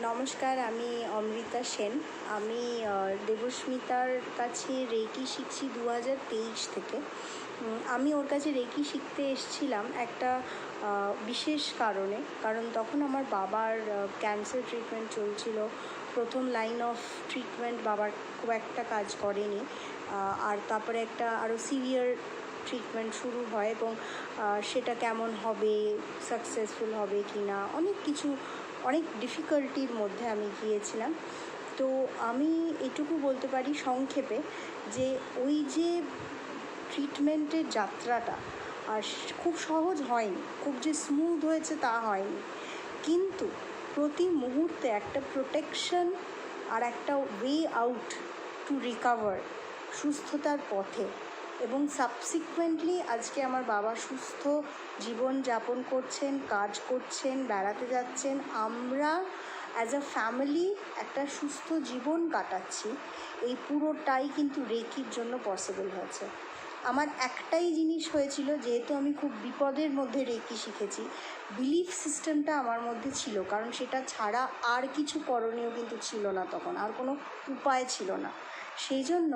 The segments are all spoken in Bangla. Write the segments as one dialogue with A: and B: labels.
A: নমস্কার, আমি অমৃতা সেন। আমি দেবস্মিতার কাছে রেকি শিখছি 2023 থেকে। আমি ওর কাছে রেকি শিখতে এসেছিলাম একটা বিশেষ কারণ তখন আমার বাবার ক্যান্সার ট্রিটমেন্ট চলছিল। প্রথম লাইন অফ ট্রিটমেন্ট বাবার খুব একটা কাজ করেনি, আর তারপরে একটা আরও সিভিয়ার ট্রিটমেন্ট শুরু হয় এবং সেটা কেমন হবে, সাকসেসফুল হবে কি না, অনেক ডিফিকাল্টির মধ্যে আমি গিয়েছিলাম। তো আমি এটুকু বলতে পারি সংক্ষেপে যে ওই যে ট্রিটমেন্টের যাত্রাটা আর খুব সহজ হয়নি, খুব যে স্মুথ হয়েছে তা হয়নি, কিন্তু প্রতি মুহূর্তে একটা প্রোটেকশন আর একটা ওয়ে আউট টু রিকভার, সুস্থতার পথে। এবং সাবসিকুয়েন্টলি আজকে আমার বাবা সুস্থ জীবন যাপন করছেন, কাজ করছেন, বেড়াতে যাচ্ছেন। আমরা অ্যাজ আ ফ্যামিলি একটা সুস্থ জীবন কাটাচ্ছি। এই পুরোটাই কিন্তু রেকির জন্য পসিবল হয়েছে। আমার একটাই জিনিস হয়েছিল, যেহেতু আমি খুব বিপদের মধ্যে রেকি শিখেছি, বিলিফ সিস্টেমটা আমার মধ্যে ছিল, কারণ সেটা ছাড়া আর কিছু করণীয় কিন্তু ছিল না, তখন আর কোনো উপায় ছিল না। সেই জন্য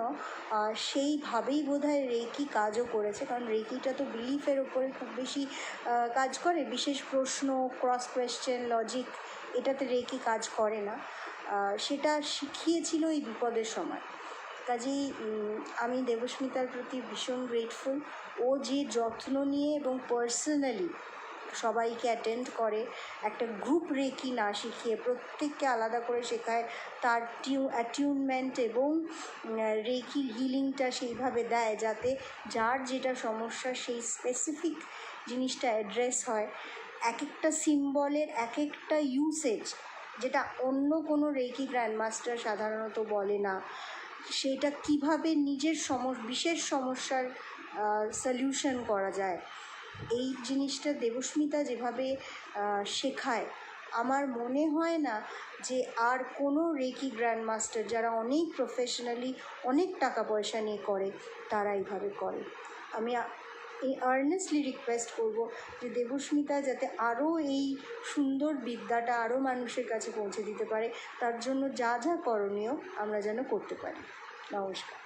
A: সেইভাবেই বোধহয় রেকি কাজও করেছে, কারণ রেকিটা তো বিলিফের ওপরে খুব বেশি কাজ করে। বিশেষ প্রশ্ন, ক্রস কোয়েশ্চেন, লজিক, এটাতে রেকি কাজ করে না। সেটা শিখিয়েছিল এই বিপদের সময়। কাজেই আমি দেবস্মিতার প্রতি ভীষণ গ্রেটফুল। ও যে যত্ন নিয়ে এবং পার্সোনালি সবাইকে অ্যাটেন্ড করে, একটা গ্রুপ রেকি না শিখিয়ে প্রত্যেককে আলাদা করে শেখায়, তার অ্যাটিউনমেন্ট এবং রেকির হিলিংটা সেইভাবে দেয় যাতে যার যেটা সমস্যা সেই স্পেসিফিক জিনিসটা অ্যাড্রেস হয়। এক একটা সিম্বলের এক একটা ইউসেজ, যেটা অন্য কোনো রেকি গ্র্যান্ডমাস্টার সাধারণত বলে না, সেটা কিভাবে নিজের বিশেষ সমস্যার সলিউশন করা যায়, এই জিনিসটা দেবস্মিতা যেভাবে শেখায়, আমার মনে হয় না যে আর কোনো রেকি গ্র্যান্ডমাস্টার যারা অনেক প্রফেশনালি অনেক টাকা পয়সা নিয়ে করে তারা এইভাবে করে। আমি এই আর্নেস্টলি রিকোয়েস্ট করব যে দেবস্মিতা যাতে আরও এই সুন্দর বিদ্যাটা আরও মানুষের কাছে পৌঁছে দিতে পারে, তার জন্য যা যা করণীয় আমরা যেন করতে পারি। নমস্কার।